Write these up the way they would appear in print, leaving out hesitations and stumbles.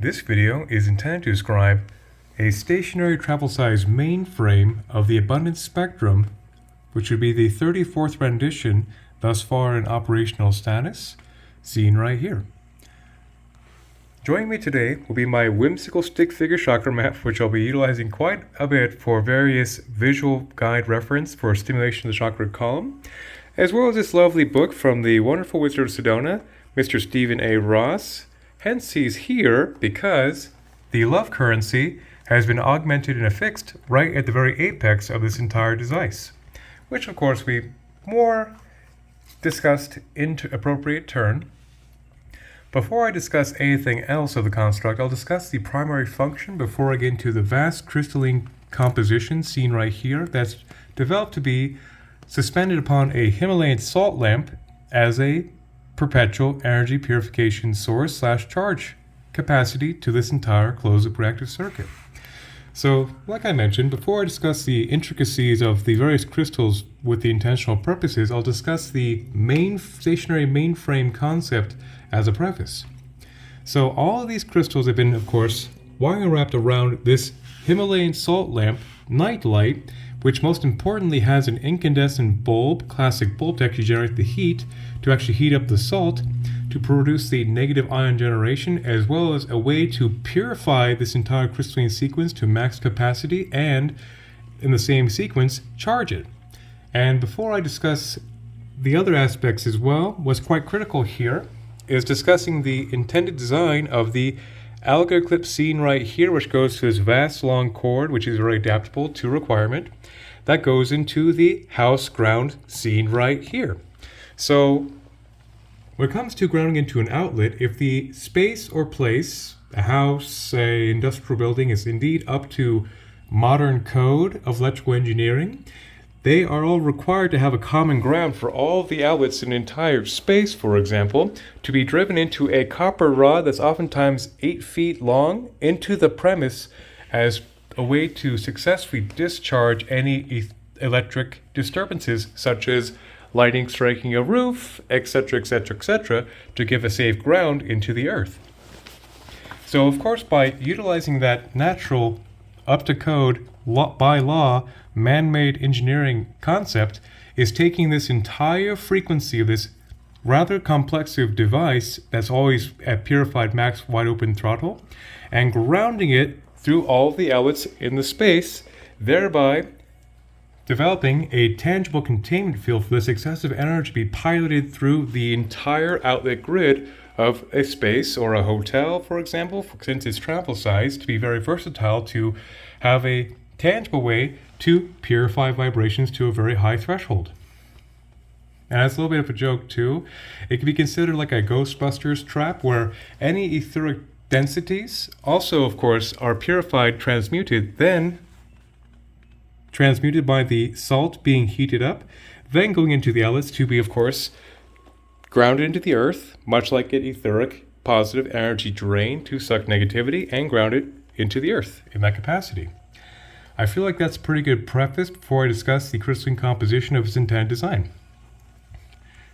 This video is intended to describe a stationary travel size mainframe of the abundance spectrum, which would be the 34th rendition thus far in operational status, seen right here. Joining me today will be my whimsical stick figure chakra map, which I'll be utilizing quite a bit for various visual guide reference for stimulation of the chakra column, as well as this lovely book from the wonderful Wizard of Sedona, Mr. Stephen A. Ross. Hence he's here because the love currency has been augmented and affixed right at the very apex of this entire device, which of course we more discussed into appropriate turn. Before I discuss anything else of the construct, I'll discuss the primary function before I get into the vast crystalline composition seen right here that's developed to be suspended upon a Himalayan salt lamp as a perpetual energy purification source / charge capacity to this entire closed-loop reactive circuit. So, like I mentioned, before I discuss the intricacies of the various crystals with the intentional purposes, I'll discuss the stationary mainframe concept as a preface. So all of these crystals have been, of course, wire wrapped around this Himalayan salt lamp night light, which most importantly has an incandescent bulb, classic bulb, to actually generate the heat, to actually heat up the salt, to produce the negative ion generation, as well as a way to purify this entire crystalline sequence to max capacity and, in the same sequence, charge it. And before I discuss the other aspects as well, what's quite critical here is discussing the intended design of the alligator clip seen right here, which goes to this vast long cord, which is very adaptable to requirement, that goes into the house ground seen right here. So when it comes to grounding into an outlet, if the space or place, a house, a industrial building, is indeed up to modern code of electrical engineering, they are all required to have a common ground for all of the outlets in an entire space, for example, to be driven into a copper rod that's oftentimes 8 feet long into the premise as a way to successfully discharge any electric disturbances, such as lighting striking a roof, etc., etc., etc., to give a safe ground into the earth. So, of course, by utilizing that natural, up-to-code, by law, man-made engineering concept, is taking this entire frequency of this rather complex device that's always at purified max wide open throttle and grounding it through all of the outlets in the space, thereby developing a tangible containment field for this excessive energy to be piloted through the entire outlet grid of a space or a hotel, for example, since its travel size, to be very versatile, to have a tangible way to purify vibrations to a very high threshold. And as a little bit of a joke too, it can be considered like a Ghostbusters trap where any etheric densities also, of course, are purified, transmuted, then transmuted by the salt being heated up, then going into the outlets to be, of course, grounded into the earth, much like an etheric positive energy drain to suck negativity and ground it into the earth in that capacity. I feel like that's a pretty good preface before I discuss the crystalline composition of its intended design.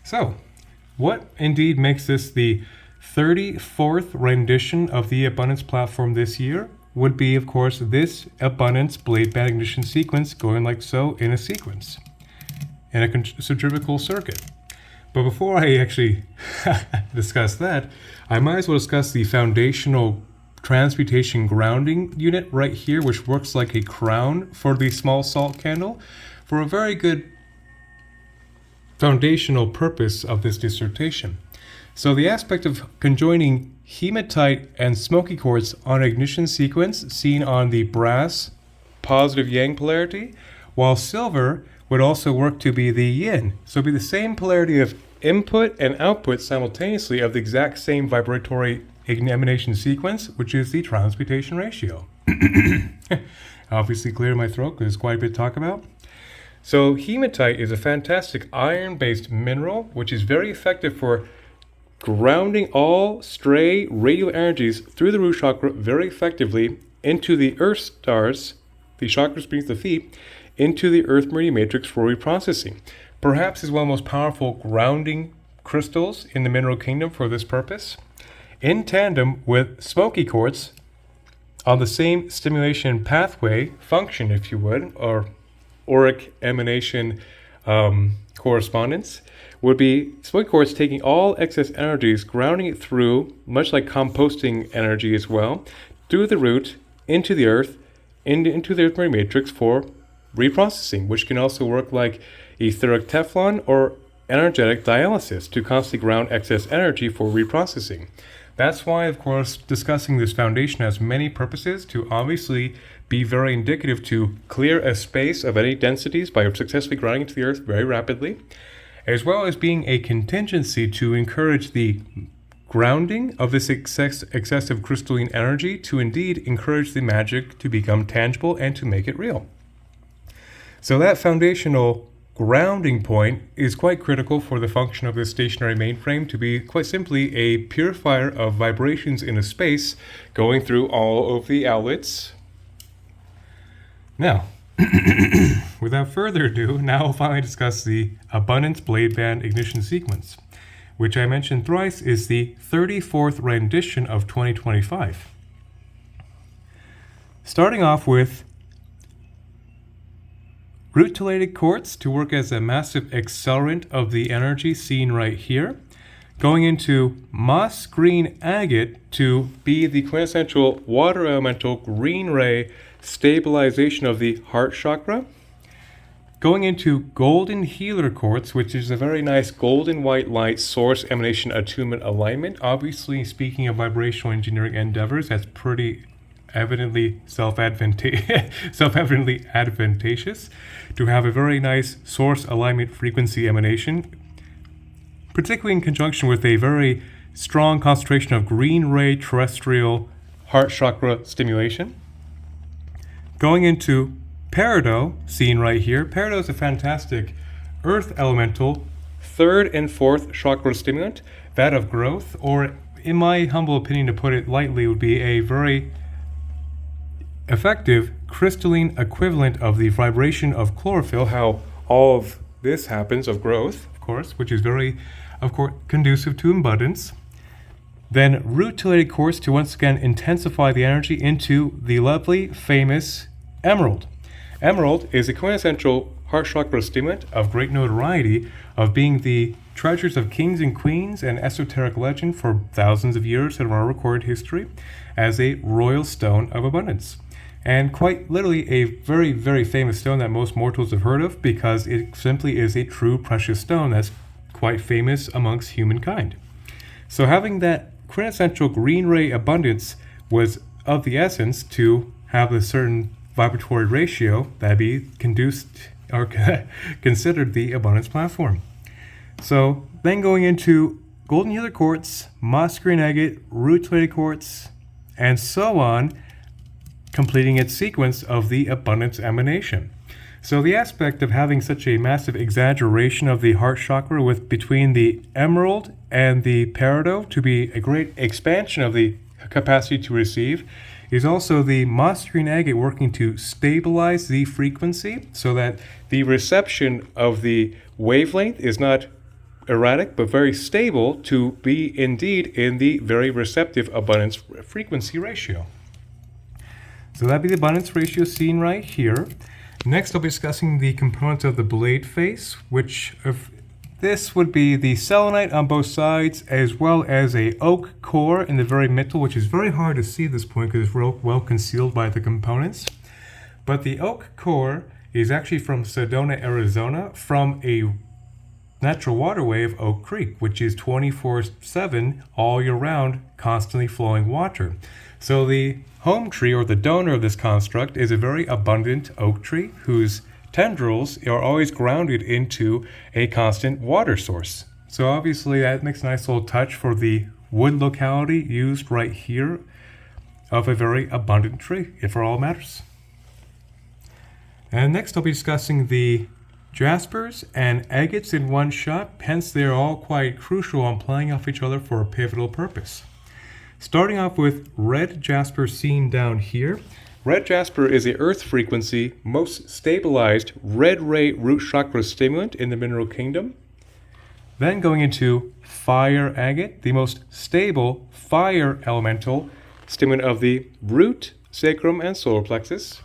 So, what indeed makes this the 34th rendition of the Abundance platform this year would be, of course, this Abundance blade band ignition sequence going like so in a sequence, in a centrifugal circuit. But before I actually discuss that, I might as well discuss the foundational transmutation grounding unit right here, which works like a crown for the small salt candle for a very good foundational purpose of this dissertation. So the aspect of conjoining hematite and smoky quartz on an ignition sequence seen on the brass positive yang polarity, while silver would also work to be the yin. So it'd be the same polarity of input and output simultaneously of the exact same vibratory emanation sequence, which is the transmutation ratio. Obviously clear my throat because there's quite a bit to talk about. So hematite is a fantastic iron-based mineral which is very effective for grounding all stray radial energies through the root chakra very effectively into the earth stars, the chakras beneath the feet, into the earth meridian matrix for reprocessing. Perhaps is one of the most powerful grounding crystals in the mineral kingdom for this purpose. in tandem with smoky quartz on the same stimulation pathway function, if you would, or auric emanation correspondence, would be smoky quartz taking all excess energies, grounding it through, much like composting energy as well, through the root, into the earth, into the earth matrix for reprocessing, which can also work like etheric Teflon or energetic dialysis to constantly ground excess energy for reprocessing. That's why, of course, discussing this foundation has many purposes to obviously be very indicative to clear a space of any densities by successfully grounding into the earth very rapidly, as well as being a contingency to encourage the grounding of this excessive crystalline energy to indeed encourage the magic to become tangible and to make it real. So that foundational grounding point is quite critical for the function of this stationary mainframe to be quite simply a purifier of vibrations in a space going through all of the outlets. Now, without further ado, now we'll finally discuss the Abundance Blade Band Ignition Sequence, which I mentioned thrice is the 34th rendition of 2025. Starting off with rutilated quartz to work as a massive accelerant of the energy seen right here. Going into moss green agate to be the quintessential water elemental green ray stabilization of the heart chakra. Going into golden healer quartz, which is a very nice golden white light source emanation attunement alignment. Obviously, speaking of vibrational engineering endeavors, that's pretty evidently self-evidently advantageous to have a very nice source alignment frequency emanation, particularly in conjunction with a very strong concentration of green ray terrestrial heart chakra stimulation. Going into peridot, seen right here. Peridot is a fantastic earth elemental third and fourth chakra stimulant, that of growth, or in my humble opinion, to put it lightly, would be a very effective crystalline equivalent of the vibration of chlorophyll, how all of this happens of growth, of course, which is very, of course, conducive to abundance. Then rutilated quartz to once again intensify the energy into the lovely, famous emerald. Emerald is a quintessential heart chakra stimulant of great notoriety, of being the treasures of kings and queens and esoteric legend for thousands of years in our recorded history as a royal stone of abundance. And quite literally a very, very famous stone that most mortals have heard of because it simply is a true precious stone that's quite famous amongst humankind. So having that quintessential green ray abundance was of the essence to have a certain vibratory ratio that be conduced or considered the abundance platform. So then going into golden healer quartz, moss green agate, rutilated quartz, and so on, completing its sequence of the abundance emanation. So the aspect of having such a massive exaggeration of the heart chakra with between the emerald and the peridot to be a great expansion of the capacity to receive is also the moss green agate working to stabilize the frequency so that the reception of the wavelength is not erratic but very stable to be indeed in the very receptive abundance frequency ratio. So that'd be the abundance ratio seen right here. Next, I'll be discussing the components of the blade face, which this would be the selenite on both sides, as well as a oak core in the very middle, which is very hard to see at this point because it's real well concealed by the components. But the oak core is actually from Sedona, Arizona, from a natural waterway of Oak Creek, which is 24/7, all year round, constantly flowing water. So the home tree, or the donor of this construct, is a very abundant oak tree whose tendrils are always grounded into a constant water source. So obviously that makes a nice little touch for the wood locality used right here of a very abundant tree, if for all matters. And next I'll be discussing the jaspers and agates in one shot, hence they're all quite crucial on playing off each other for a pivotal purpose. Starting off with red jasper seen down here. Red jasper is a earth frequency, most stabilized red ray root chakra stimulant in the mineral kingdom. Then going into fire agate, the most stable fire elemental stimulant of the root, sacrum, and solar plexus.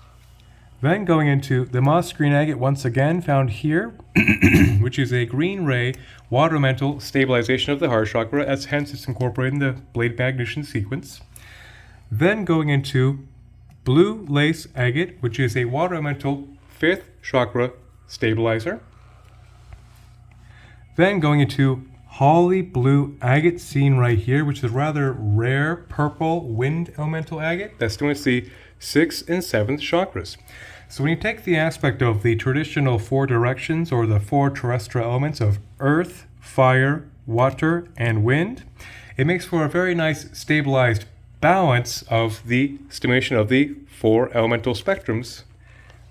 Then going into the moss green agate, once again found here, which is a green ray water elemental stabilization of the heart chakra, as hence it's incorporated in the blade magnificent sequence. Then going into blue lace agate, which is a water elemental fifth chakra stabilizer. Then going into holly blue agate, seen right here, which is rather rare purple wind elemental agate that stimulates the 6th and 7th chakras. So when you take the aspect of the traditional 4 directions or the 4 terrestrial elements of earth, fire, water, and wind, it makes for a very nice stabilized balance of the stimulation of the 4 elemental spectrums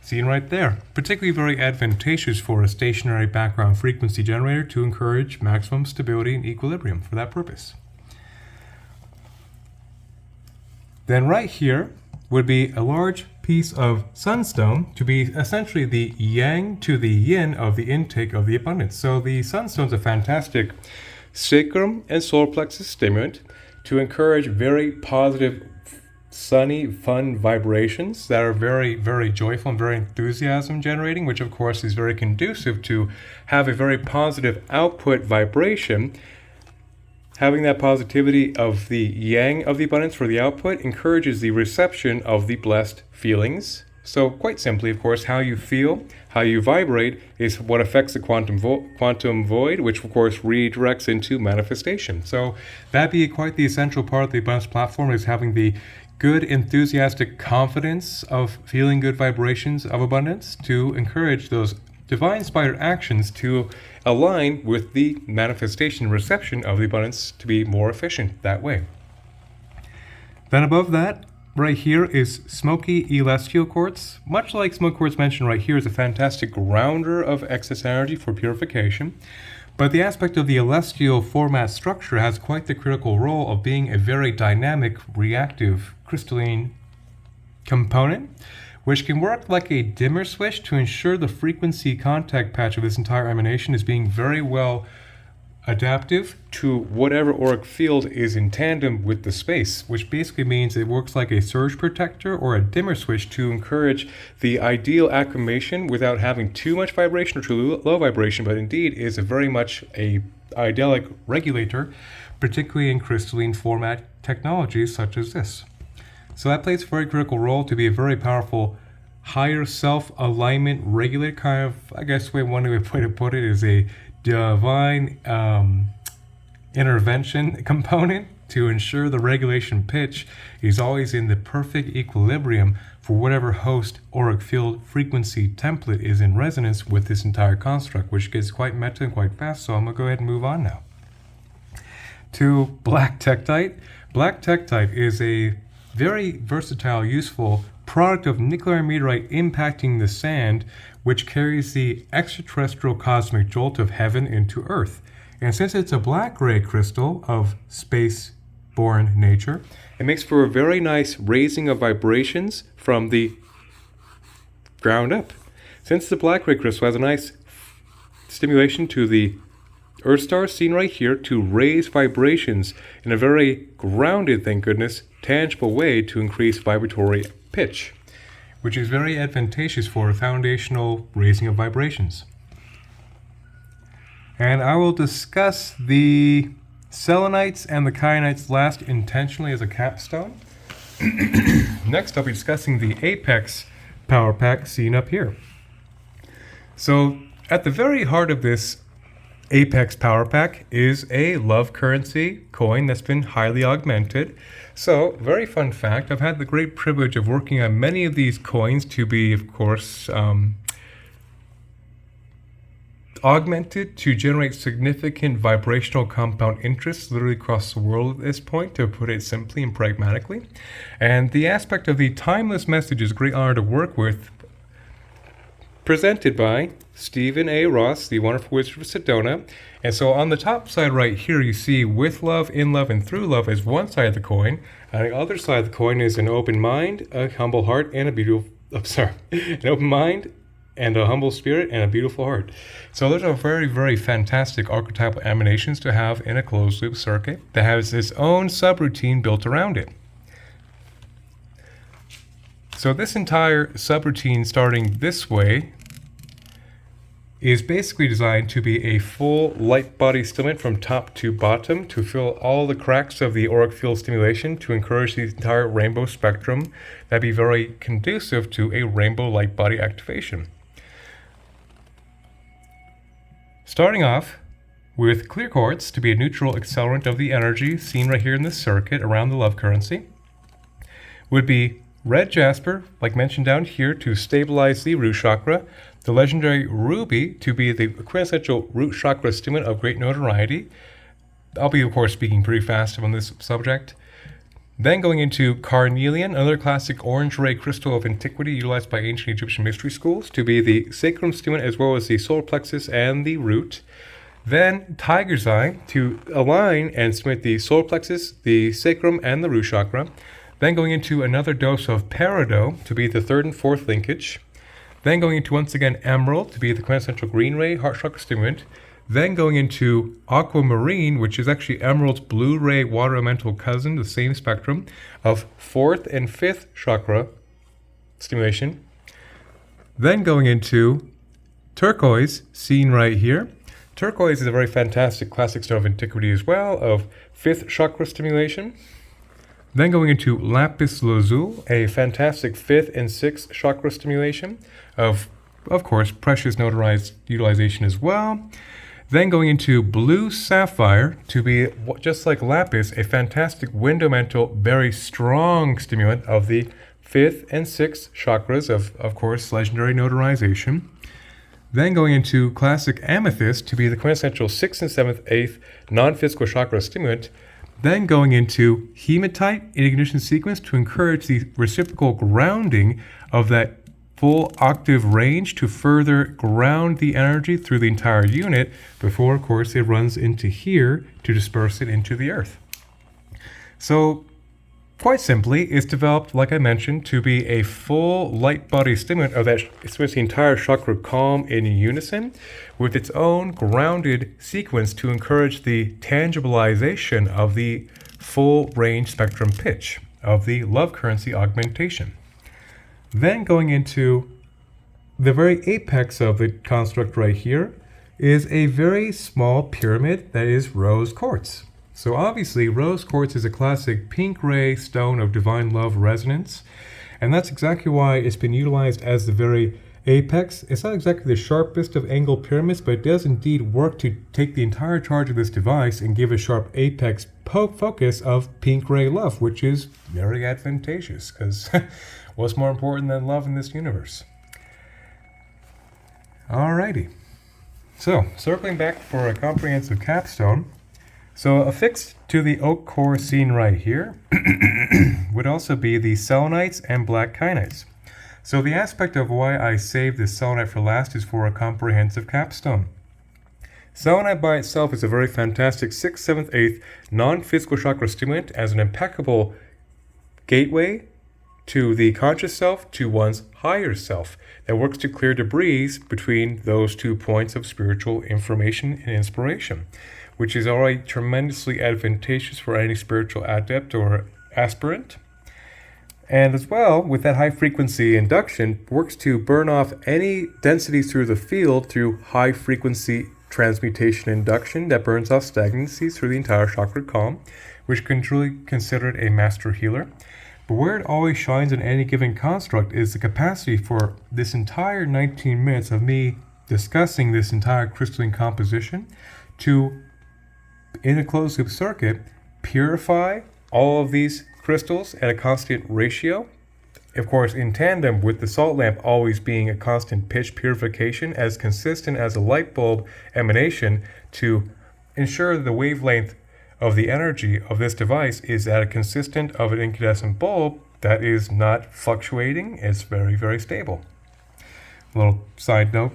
seen right there. Particularly very advantageous for a stationary background frequency generator to encourage maximum stability and equilibrium for that purpose. Then right here would be a large piece of sunstone to be essentially the yang to the yin of the intake of the abundance. So the sunstone is a fantastic sacrum and solar plexus stimulant to encourage very positive, sunny, fun vibrations that are very, very joyful and very enthusiasm generating, which of course is very conducive to have a very positive output vibration. Having that positivity of the yang of the abundance for the output encourages the reception of the blessed feelings. So quite simply, of course, how you feel, how you vibrate is what affects the quantum void, which of course redirects into manifestation. So that be quite the essential part of the abundance platform, is having the good, enthusiastic confidence of feeling good vibrations of abundance to encourage those divine inspired actions to align with the manifestation reception of the abundance to be more efficient that way. Then above that, right here is smoky celestial quartz. Much like smoke quartz mentioned right here is a fantastic grounder of excess energy for purification. But the aspect of the celestial format structure has quite the critical role of being a very dynamic, reactive, crystalline component, which can work like a dimmer switch to ensure the frequency contact patch of this entire emanation is being very well adaptive to whatever auric field is in tandem with the space, which basically means it works like a surge protector or a dimmer switch to encourage the ideal acclimation without having too much vibration or too low vibration, but indeed is a very much a idyllic regulator, particularly in crystalline format technologies such as this. So that plays a very critical role to be a very powerful higher self-alignment regulator, kind of, I guess one way to put it is a divine intervention component to ensure the regulation pitch is always in the perfect equilibrium for whatever host auric field frequency template is in resonance with this entire construct, which gets quite meta and quite fast, so I'm going to go ahead and move on now. To black tektite. Black tektite is a very versatile, useful product of nuclear meteorite impacting the sand, which carries the extraterrestrial cosmic jolt of heaven into Earth. And since it's a black ray crystal of space-born nature, it makes for a very nice raising of vibrations from the ground up. Since the black ray crystal has a nice stimulation to the Earth star seen right here to raise vibrations in a very grounded, thank goodness, tangible way to increase vibratory pitch, which is very advantageous for a foundational raising of vibrations. And I will discuss the selenites and the kyanites last intentionally as a capstone. Next, I'll be discussing the apex power pack seen up here. So at the very heart of this Apex Power Pack is a love currency coin that's been highly augmented. So, very fun fact, I've had the great privilege of working on many of these coins to be, of course, augmented to generate significant vibrational compound interest literally across the world at this point, to put it simply and pragmatically. And the aspect of the timeless message is a great honor to work with, presented by Stephen A. Ross, the wonderful Wizard of Sedona. And so on the top side right here, you see with love, in love, and through love is one side of the coin. And the other side of the coin is an open mind, a humble heart, and an open mind, and a humble spirit and a beautiful heart. So those are very, very fantastic archetypal emanations to have in a closed loop circuit that has its own subroutine built around it. So this entire subroutine starting this way is basically designed to be a full light body stimulant from top to bottom to fill all the cracks of the auric field stimulation to encourage the entire rainbow spectrum that'd be very conducive to a rainbow light body activation. Starting off with clear quartz to be a neutral accelerant of the energy seen right here in this circuit around the love currency would be red jasper, like mentioned down here, to stabilize the root chakra. The legendary ruby to be the quintessential root chakra stimulant of great notoriety. I'll be, of course, speaking pretty fast on this subject. Then going into carnelian, another classic orange ray crystal of antiquity utilized by ancient Egyptian mystery schools to be the sacrum stimulant as well as the solar plexus and the root. Then tiger's eye to align and stimulate the solar plexus, the sacrum, and the root chakra. Then going into another dose of peridot to be the third and fourth linkage. Then going into, once again, emerald to be the quintessential green ray heart chakra stimulant. Then going into aquamarine, which is actually emerald's blue ray water elemental cousin, the same spectrum of fourth and fifth chakra stimulation. Then going into turquoise, seen right here. Turquoise is a very fantastic classic stone of antiquity as well, of fifth chakra stimulation. Then going into lapis lazuli, a fantastic fifth and sixth chakra stimulation of course, precious notarized utilization as well. Then going into blue sapphire to be, just like lapis, a fantastic wind elemental, very strong stimulant of the fifth and sixth chakras of course, legendary notarization. Then going into classic amethyst to be the quintessential sixth and seventh, eighth non-physical chakra stimulant. Then going into hematite in ignition sequence to encourage the reciprocal grounding of that full octave range to further ground the energy through the entire unit before, of course, it runs into here to disperse it into the earth. So, quite simply, it's developed, like I mentioned, to be a full light body stimulant of that, the entire chakra calm in unison with its own grounded sequence to encourage the tangibilization of the full range spectrum pitch of the love currency augmentation. Then going into the very apex of the construct right here is a very small pyramid that is rose quartz. So obviously rose quartz is a classic pink ray stone of divine love resonance, and that's exactly why it's been utilized as the very apex. It's not exactly the sharpest of angle pyramids, but it does indeed work to take the entire charge of this device and give a sharp apex focus of pink ray love, which is very advantageous because what's more important than love in this universe? Alrighty. So, circling back for a comprehensive capstone. So, affixed to the oak core seen right here would also be the selenites and black kinites. So, the aspect of why I saved this selenite for last is for a comprehensive capstone. Selenite by itself is a very fantastic 6th, 7th, 8th non-physical chakra stimulant as an impeccable gateway to the conscious self, to one's higher self, that works to clear debris between those 2 points of spiritual information and inspiration, which is already tremendously advantageous for any spiritual adept or aspirant. And as well, with that high frequency induction, works to burn off any densities through the field through high frequency transmutation induction that burns off stagnancies through the entire chakra calm, which can truly consider it a master healer. But where it always shines in any given construct is the capacity for this entire 19 minutes of me discussing this entire crystalline composition to, in a closed loop circuit, purify all of these crystals at a constant ratio. Of course, in tandem with the salt lamp always being a constant pitch purification as consistent as a light bulb emanation to ensure the wavelength of the energy of this device is at a consistent of an incandescent bulb that is not fluctuating. It's very, very stable. A little side note.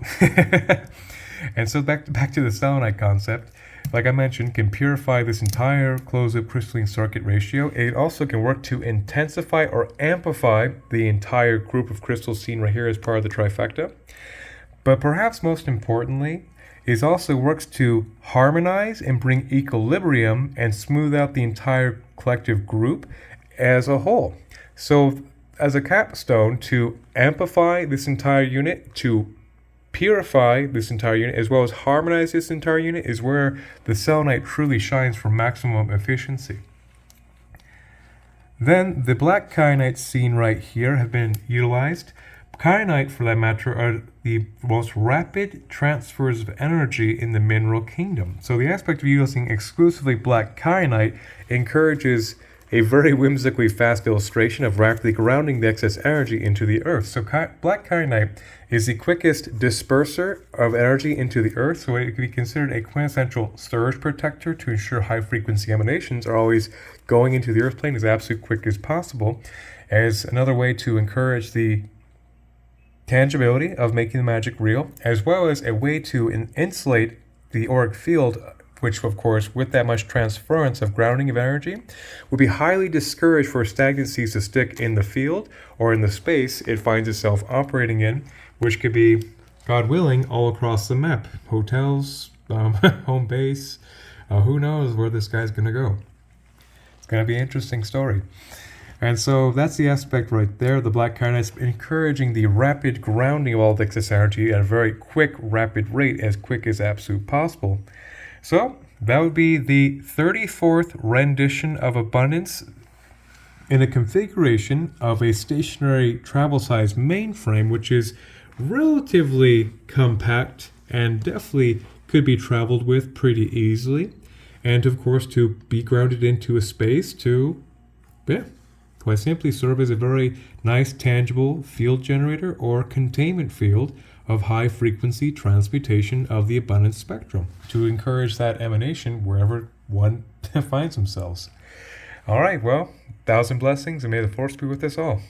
And so back to the selenite concept. Like I mentioned, can purify this entire closed-loop crystalline circuit ratio. It also can work to intensify or amplify the entire group of crystals seen right here as part of the trifecta. but perhaps most importantly, it also works to harmonize and bring equilibrium and smooth out the entire collective group as a whole. So as a capstone, to amplify this entire unit, to purify this entire unit, as well as harmonize this entire unit, is where the selenite truly shines for maximum efficiency. Then the black kyanites seen right here have been utilized. Kyanite, for that matter, are the most rapid transfers of energy in the mineral kingdom. So the aspect of using exclusively black kyanite encourages a very whimsically fast illustration of rapidly grounding the excess energy into the earth. So black kyanite is the quickest disperser of energy into the earth, so it can be considered a quintessential surge protector to ensure high frequency emanations are always going into the earth plane as absolutely quick as possible, as another way to encourage the tangibility of making the magic real, as well as a way to insulate the auric field, which of course with that much transference of grounding of energy would be highly discouraged for stagnancies to stick in the field or in the space it finds itself operating in, which could be, God willing, all across the map. Hotels, home base, who knows where this guy's going to go. It's going to be an interesting story. And so that's the aspect right there. The black kyanite encouraging the rapid grounding of all the excess energy at a very quick, rapid rate, as quick as absolutely possible. So that would be the 34th rendition of abundance in a configuration of a stationary travel size mainframe, which is relatively compact and definitely could be traveled with pretty easily. And of course, to be grounded into a space to, quite simply serve as a very nice tangible field generator or containment field of high frequency transmutation of the abundance spectrum to encourage that emanation wherever one finds themselves. All right, well, 1,000 blessings, and may the force be with us all.